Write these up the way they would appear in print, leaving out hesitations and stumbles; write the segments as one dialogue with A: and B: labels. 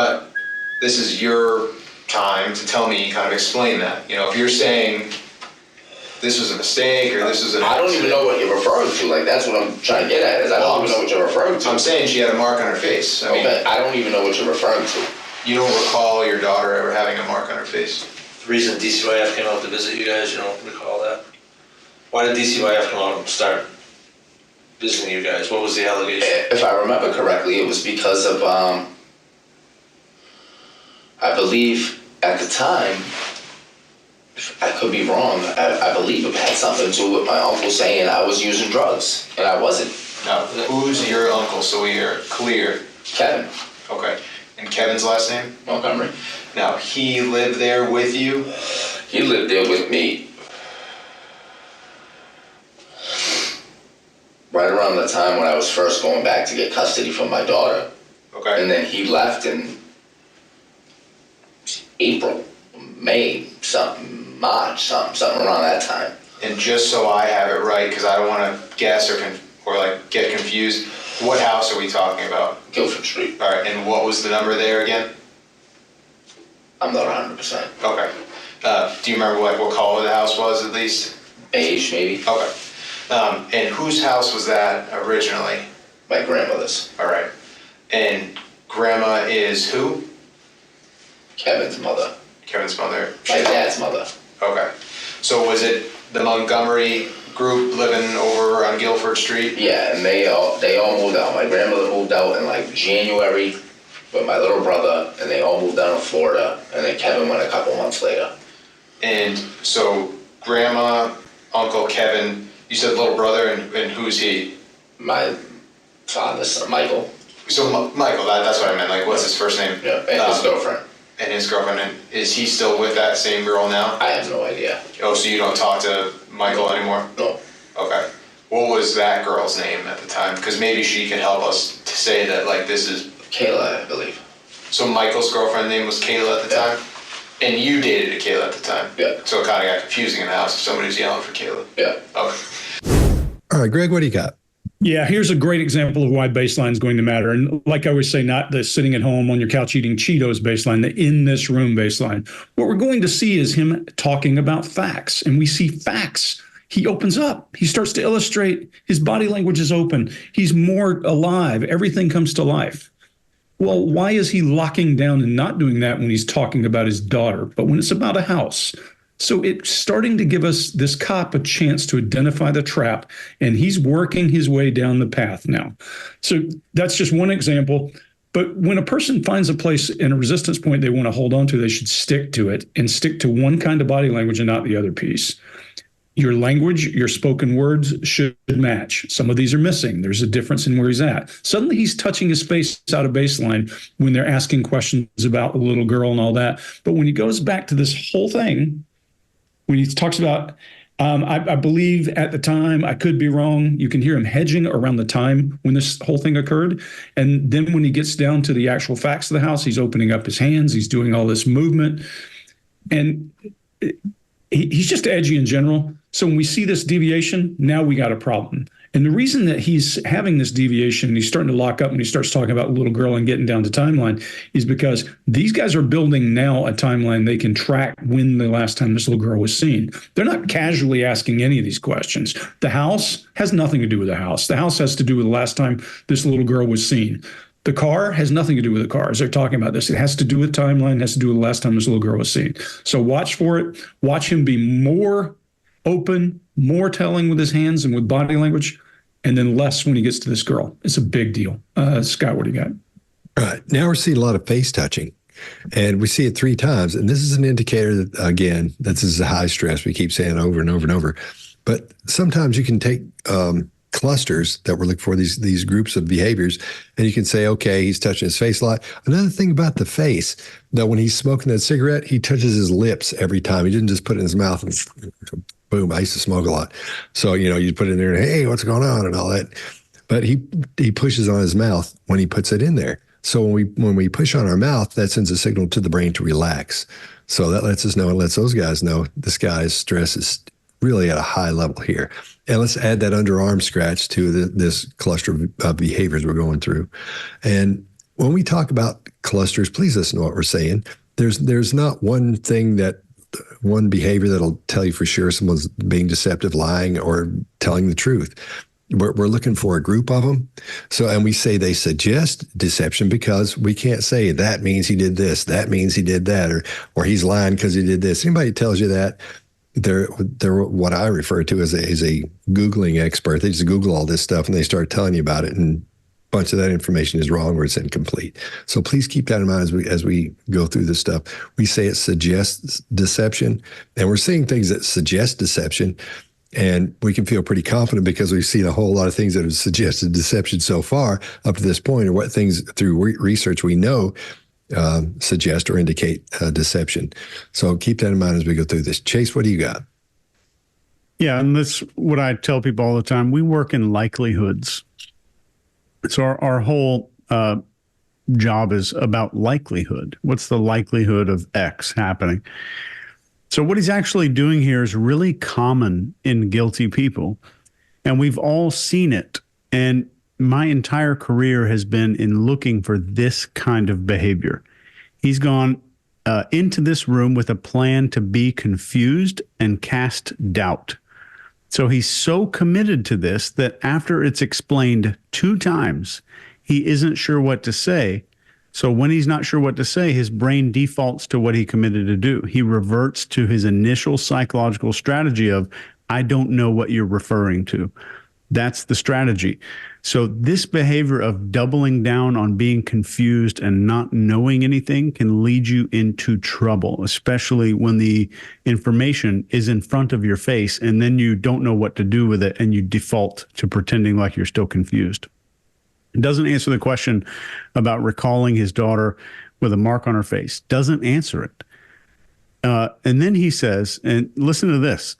A: But this is your time to tell me, kind of explain that. You know, if you're saying this was a mistake or this was an accident.
B: I don't even know what you're referring to. Like, that's what I'm trying to get at, is I don't even know what you're referring to.
A: I'm saying she had a mark on her face. I mean,
B: I don't even know what you're referring to.
A: You don't recall your daughter ever having a mark on her face?
C: The reason DCYF came out to visit you guys, you don't recall that? Why did DCYF come out and start visiting you guys? What was the allegation?
B: If I remember correctly, it was because of, I believe at the time, I could be wrong, I believe it had something to do with my uncle saying I was using drugs, and I wasn't.
A: Now, who's your uncle, so we are clear?
B: Kevin.
A: Okay. And Kevin's last name?
B: Montgomery.
A: Now, he lived there with you?
B: He lived there with me right around the time when I was first going back to get custody from my daughter.
A: Okay.
B: And then he left in April, May, March, something around that time.
A: And just so I have it right, because I don't want to guess or get confused, what house are we talking about?
B: Guilford Street.
A: All right, and what was the number there again?
B: I'm not 100%.
A: Okay. Do you remember what color the house was at least?
B: Beige, maybe.
A: Okay. And whose house was that originally?
B: My grandmother's.
A: All right. And grandma is who?
B: Kevin's mother.
A: Kevin's mother.
B: My dad's mother.
A: Okay. So was it the Montgomery group living over on Guilford Street?
B: Yeah, and they all moved out. My grandmother moved out in like January with my little brother, and they all moved down to Florida, and then Kevin went a couple months later.
A: And so grandma, uncle Kevin, you said little brother, and who's he?
B: My father's son, Michael.
A: So Michael, that's what I meant. Like, what's his first name?
B: Yeah, and his girlfriend.
A: And his girlfriend. And is he still with that same girl now?
B: I have no idea.
A: Oh, so you don't talk to Michael anymore?
B: No.
A: Okay. What was that girl's name at the time? Because maybe she can help us to say that, like, this is...
B: Kayla, I believe.
A: So Michael's girlfriend's name was Kayla at the time? And you dated a Kayla at the time?
B: Yeah.
A: So it kind of got confusing in the house if somebody was yelling for Kayla?
B: Yeah.
A: Okay.
D: All right, Greg, what do you got?
E: Yeah, here's a great example of why baseline is going to matter. And like I always say, not the sitting at home on your couch eating Cheetos baseline, the in this room baseline. What we're going to see is him talking about facts. And we see facts. He opens up. He starts to illustrate. His body language is open. He's more alive. Everything comes to life. Well, why is he locking down and not doing that when he's talking about his daughter, but when it's about a house? So it's starting to give us, this cop, a chance to identify the trap, and he's working his way down the path now. So that's just one example. But when a person finds a place in a resistance point they want to hold on to, they should stick to it and stick to one kind of body language and not the other piece. Your language, your spoken words should match. Some of these are missing. There's a difference in where he's at. Suddenly he's touching his face out of baseline when they're asking questions about the little girl and all that. But when he goes back to this whole thing, when he talks about, I believe at the time, I could be wrong, you can hear him hedging around the time when this whole thing occurred. And then when he gets down to the actual facts of the house, he's opening up his hands, he's doing all this movement. And he's just edgy in general. So when we see this deviation, now we got a problem. And the reason that he's having this deviation and he's starting to lock up when he starts talking about the little girl and getting down to timeline is because these guys are building now a timeline they can track when the last time this little girl was seen. They're not casually asking any of these questions. The house has nothing to do with the house. The house has to do with the last time this little girl was seen. The car has nothing to do with the car as they're talking about this. It has to do with timeline, it has to do with the last time this little girl was seen. So watch for it. Watch him be more open, more telling with his hands and with body language, and then less when he gets to this girl. It's a big deal. Scott, what do you got?
D: All right. Now we're seeing a lot of face touching, and we see it 3 times. And this is an indicator that, again, this is a high stress. We keep saying over and over and over. But sometimes you can take clusters that we're looking for, these groups of behaviors, and you can say, okay, he's touching his face a lot. Another thing about the face, that when he's smoking that cigarette, he touches his lips every time. He didn't just put it in his mouth and boom. I used to smoke a lot. So, you put it in there and, hey, what's going on and all that. But he pushes on his mouth when he puts it in there. So when we push on our mouth, that sends a signal to the brain to relax. So that lets us know and lets those guys know this guy's stress is really at a high level here. And let's add that underarm scratch to this cluster of behaviors we're going through. And when we talk about clusters, please listen to what we're saying. There's not one behavior that'll tell you for sure someone's being deceptive, lying, or telling the truth. We're looking for a group of them. So, and we say they suggest deception because we can't say that means he did this, that means he did that, or he's lying because he did this. Anybody tells you that, they're what I refer to as a Googling expert. They just Google all this stuff and they start telling you about it, and a bunch of that information is wrong or it's incomplete. So please keep that in mind as we go through this stuff. We say it suggests deception, and we're seeing things that suggest deception. And we can feel pretty confident because we've seen a whole lot of things that have suggested deception so far up to this point, or what things through research we know suggest or indicate deception. So keep that in mind as we go through this. Chase, what do you got?
F: Yeah, and that's what I tell people all the time. We work in likelihoods. So our whole job is about likelihood. What's the likelihood of X happening? So what he's actually doing here is really common in guilty people, and we've all seen it. And my entire career has been in looking for this kind of behavior. He's gone into this room with a plan to be confused and cast doubt. So he's so committed to this that after it's explained 2 times, he isn't sure what to say. So when he's not sure what to say, his brain defaults to what he committed to do. He reverts to his initial psychological strategy of, I don't know what you're referring to. That's the strategy. So this behavior of doubling down on being confused and not knowing anything can lead you into trouble, especially when the information is in front of your face and then you don't know what to do with it and you default to pretending like you're still confused. It doesn't answer the question about recalling his daughter with a mark on her face. Doesn't answer it. And then he says, and listen to this.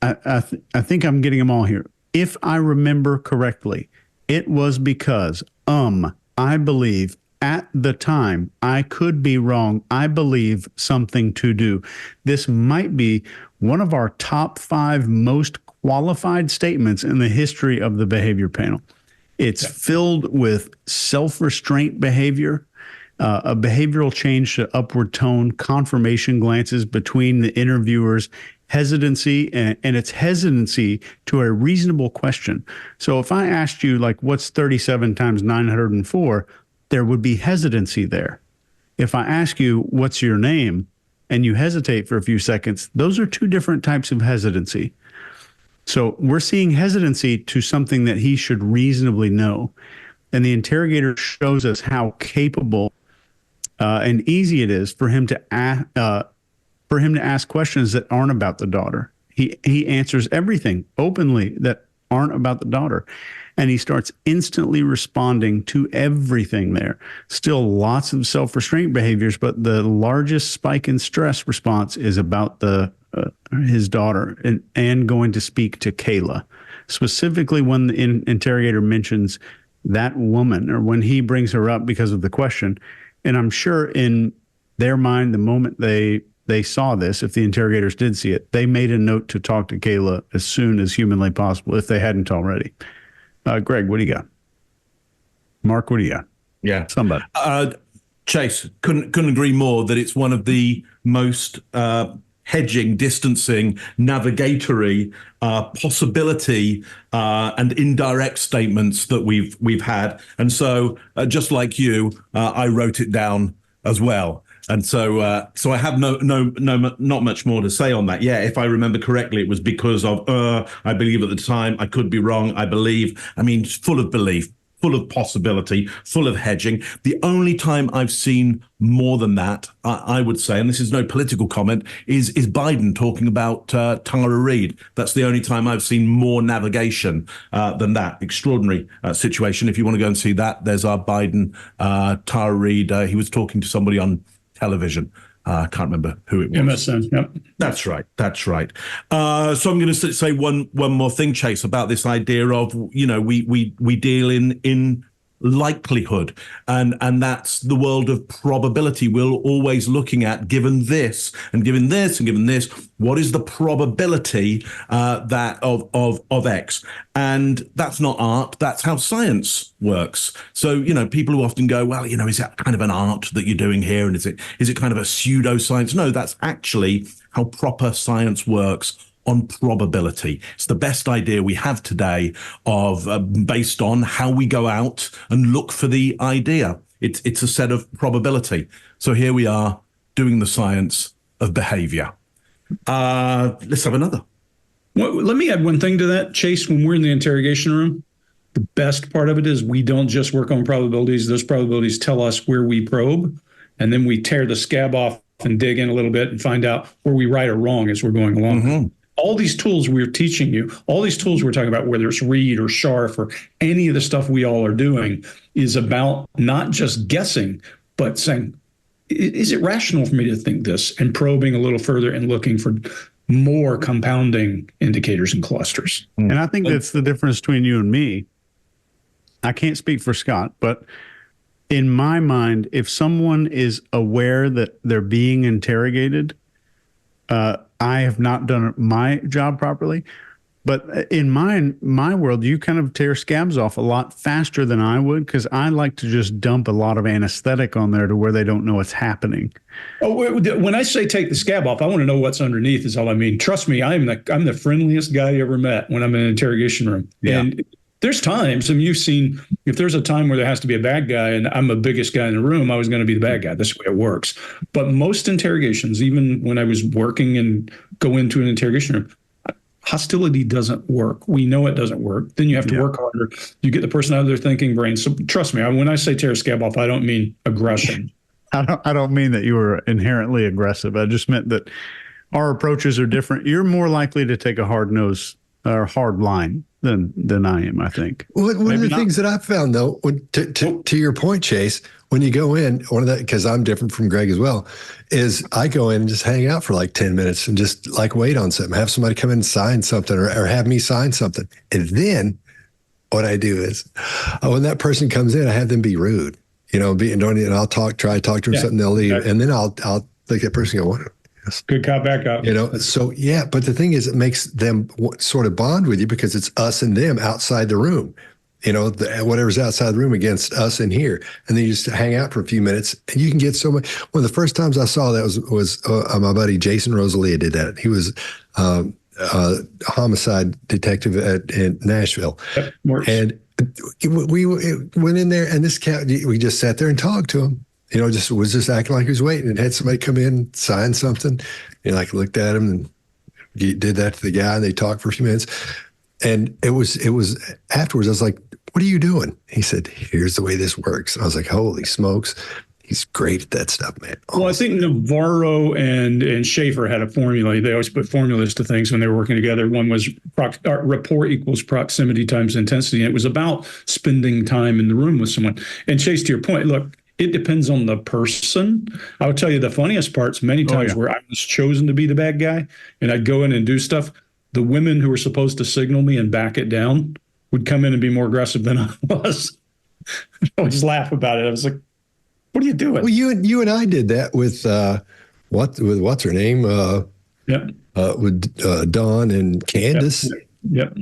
F: I think I'm getting them all here. If I remember correctly, it was because, I believe at the time, I could be wrong. I believe something to do. This might be one of our top 5 most qualified statements in the history of the behavior panel. It's filled with self-restraint behavior, a behavioral change to upward tone, confirmation glances between the interviewers, hesitancy, and it's hesitancy to a reasonable question. So if I asked you, like, what's 37 times 904, there would be hesitancy there. If I ask you, what's your name, and you hesitate for a few seconds, those are 2 different types of hesitancy. So we're seeing hesitancy to something that he should reasonably know. And the interrogator shows us how capable and easy it is for him to ask questions that aren't about the daughter. He answers everything openly that aren't about the daughter. And he starts instantly responding to everything there. Still lots of self-restraint behaviors, but the largest spike in stress response is about his daughter and going to speak to Kayla. Specifically when the interrogator mentions that woman, or when he brings her up because of the question. And I'm sure in their mind, the moment they saw this, if the interrogators did see it, they made a note to talk to Kayla as soon as humanly possible, if they hadn't already. Greg, what do you got? Mark, what do you got?
G: Yeah.
F: Somebody.
G: Chase, couldn't agree more that it's one of the most hedging, distancing, navigatory possibility and indirect statements that we've had. And so, just like you, I wrote it down as well. And so I have not much more to say on that. Yeah, if I remember correctly, it was because of I believe at the time, I could be wrong. I believe. I mean, full of belief, full of possibility, full of hedging. The only time I've seen more than that, I would say, and this is no political comment, is Biden talking about Tara Reid. That's the only time I've seen more navigation than that. Extraordinary situation. If you want to go and see that, there's our Biden, Tara Reid. He was talking to somebody on television. I can't remember who it was.
E: MSN, yep.
G: That's right. So I'm going to say one more thing, Chase, about this idea of, we deal in likelihood, and that's the world of probability. We're always looking at, given this and given this and given this, what is the probability that of X? And that's not art. That's how science works. So people who often go, well, is that kind of an art that you're doing here, and is it kind of a pseudoscience? No, that's actually how proper science works. On probability. It's the best idea we have today of based on how we go out and look for the idea. It's a set of probability. So here we are doing the science of behavior. Let's have another.
E: Well, let me add one thing to that, Chase. When we're in the interrogation room, the best part of it is we don't just work on probabilities. Those probabilities tell us where we probe, and then we tear the scab off and dig in a little bit and find out where we right or wrong as we're going along.
G: Mm-hmm.
E: All these tools we're teaching you, all these tools we're talking about, whether it's Read or Sharp or any of the stuff we all are doing, is about not just guessing, but saying, is it rational for me to think this? And probing a little further and looking for more compounding indicators and clusters.
F: And I think that's the difference between you and me. I can't speak for Scott, but in my mind, if someone is aware that they're being interrogated, I have not done my job properly, but in my world, you kind of tear scabs off a lot faster than I would, because I like to just dump a lot of anesthetic on there to where they don't know what's happening.
E: Oh, when I say take the scab off, I want to know what's underneath is all I mean. Trust me, I'm the friendliest guy you ever met when I'm in an interrogation room.
F: Yeah.
E: And there's times, and you've seen, if there's a time where there has to be a bad guy and I'm the biggest guy in the room, I was going to be the bad guy. That's the way it works. But most interrogations, even when I was working and go into an interrogation room, hostility doesn't work. We know it doesn't work. Then you have to work harder. You get the person out of their thinking brain. So trust me, when I say tear a scab off, I don't mean aggression.
F: I don't mean that you were inherently aggressive. I just meant that our approaches are different. You're more likely to take a hard nose or hard line than I am, I think.
D: One of the things that I found, though, to your point, Chase, when you go in, because I'm different from Greg as well, is I go in and just hang out for like 10 minutes and just like wait on something, have somebody come in and sign something or have me sign something. And then what I do is when that person comes in, I have them be rude, and I'll try to talk to them something, they'll leave. And then I'll make that person go, what?
E: Good cop, bad cop.
D: So yeah, but the thing is, it makes them sort of bond with you because it's us and them outside the room, whatever's outside the room against us in here. And then you just hang out for a few minutes and you can get so much. One of the first times I saw that was my buddy Jason Rosalia did that. He was a homicide detective in Nashville.
E: Yep,
D: and we went in there and we just sat there and talked to him. Was just acting like he was waiting and had somebody come in, sign something. Looked at him and did that to the guy and they talked for a few minutes. And it was afterwards, I was like, what are you doing? He said, here's the way this works. I was like, holy smokes. He's great at that stuff, man. Awesome.
E: Well, I think Navarro and Schaefer had a formula. They always put formulas to things when they were working together. One was rapport equals proximity times intensity. And it was about spending time in the room with someone. And Chase, to your point, look, it depends on the person. I would tell you the funniest parts many times where I was chosen to be the bad guy and I'd go in and do stuff. The women who were supposed to signal me and back it down would come in and be more aggressive than I was. I always laugh about it. I was like, what are you doing?
D: Well, you and I did that with what's her name? With Dawn and Candace.
E: Yep.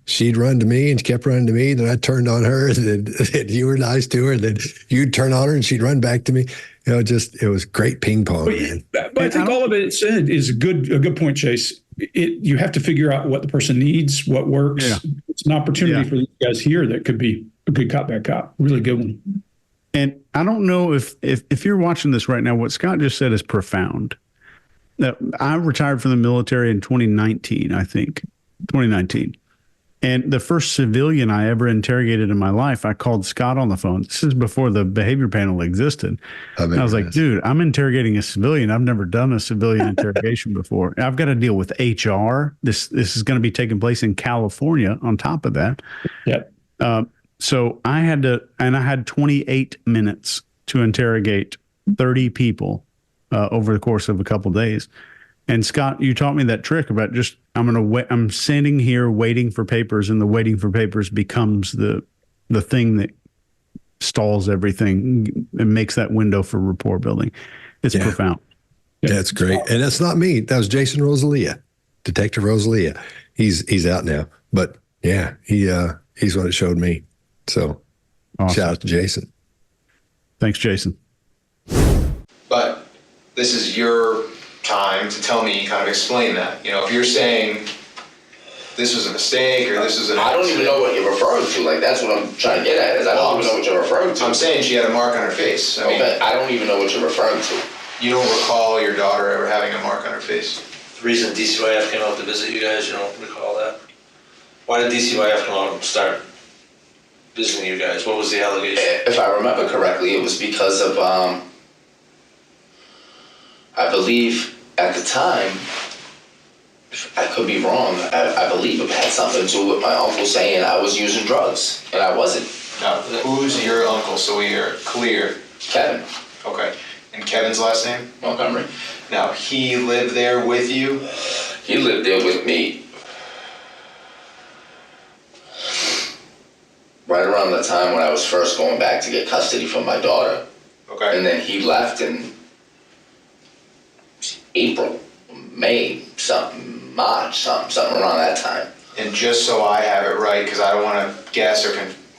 D: She'd run to me and she kept running to me. Then I turned on her and then you were nice to her. And then you'd turn on her and she'd run back to me. It was great ping pong, man.
E: But I think all of it said is a good point, Chase. You have to figure out what the person needs, what works. Yeah. It's an opportunity for these guys here that could be a good cop, bad cop. Really good one.
F: And I don't know if you're watching this right now, what Scott just said is profound. Now, I retired from the military in 2019, I think. 2019. And the first civilian I ever interrogated in my life, I called Scott on the phone. This is before the behavior panel existed. I was like, dude, I'm interrogating a civilian. I've never done a civilian interrogation before. I've got to deal with HR. This is going to be taking place in California on top of that.
E: Yep.
F: So I had 28 minutes to interrogate 30 people over the course of a couple of days. And Scott, you taught me that trick about just I'm standing here waiting for papers, and the waiting for papers becomes the thing that stalls everything and makes that window for rapport building. It's profound.
D: That's great. And that's not me. That was Jason Rosalia, Detective Rosalia. He's out now. But yeah, he's what it showed me. So
F: Awesome.
D: shout out to Jason.
F: Thanks, Jason.
A: But this is your time to tell me, kind of explain that. You know, if you're saying this was a mistake or this was an
B: I don't even know what you're referring to. Like, that's what I'm trying to get at. Is I don't even know what you're referring to.
A: I'm saying she had a mark on her face. I mean,
B: Okay, I don't even know what you're referring to.
A: you don't recall your daughter ever having a mark on her face?
C: The reason DCYF came out to visit you guys, you don't recall that? Why did DCYF come out and start visiting you guys? What was the allegation?
B: If I remember correctly, it was because of, I believe at the time, I could be wrong, I believe it had something to do with my uncle saying I was using drugs, and I wasn't.
A: Now, who's your uncle, so we are clear?
B: Kevin
A: Okay. And Kevin's last name?
B: Montgomery.
A: Now, he lived there with you?
B: He lived there with me right around the time when I was first going back to get custody from my daughter.
A: Okay.
B: And then he left in April, May, March, something around that time.
A: And just so I have it right, because I don't want to guess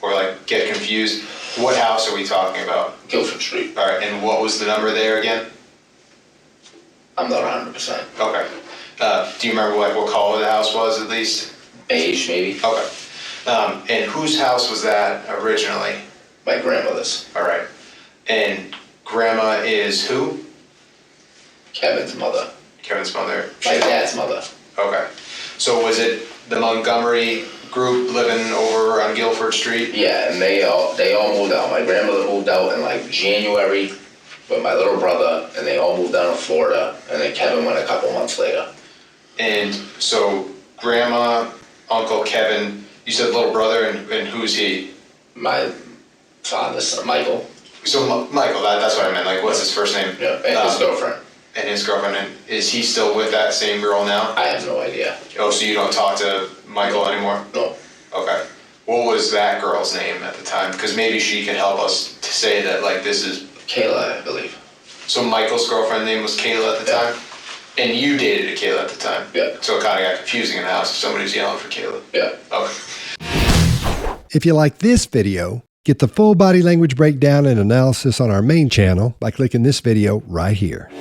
A: or like get confused, what house are we talking about?
B: Guilford Street.
A: All right, and what was the number there again?
B: I'm not 100%.
A: Okay. Do you remember what color the house was at least?
B: Beige, maybe.
A: Okay. And whose house was that originally?
B: My grandmother's.
A: All right. And grandma is who?
B: Kevin's mother.
A: Kevin's mother.
B: My dad's mother.
A: Okay. So was it the Montgomery group living over on Guilford Street?
B: Yeah, and they all moved out. My grandmother moved out in like January with my little brother, and they all moved down to Florida, and then Kevin went a couple months later.
A: And so grandma, uncle Kevin, you said little brother, and who's he?
B: My father's son, Michael.
A: So Michael, that's what I meant. Like, what's his first name?
B: Yeah, and his girlfriend.
A: And his girlfriend. And is he still with that same girl now?
B: I have no idea.
A: Oh, so you don't talk to Michael anymore?
B: No.
A: Okay. What was that girl's name at the time? Because maybe she can help us to say that, like, this is...
B: Kayla, I believe.
A: So Michael's girlfriend's name was Kayla at the time? And you dated a Kayla at the time?
B: Yeah.
A: So it kind of got confusing in the house if somebody was yelling for Kayla?
B: Yeah.
A: Okay.
D: If you like this video, get the full body language breakdown and analysis on our main channel by clicking this video right here.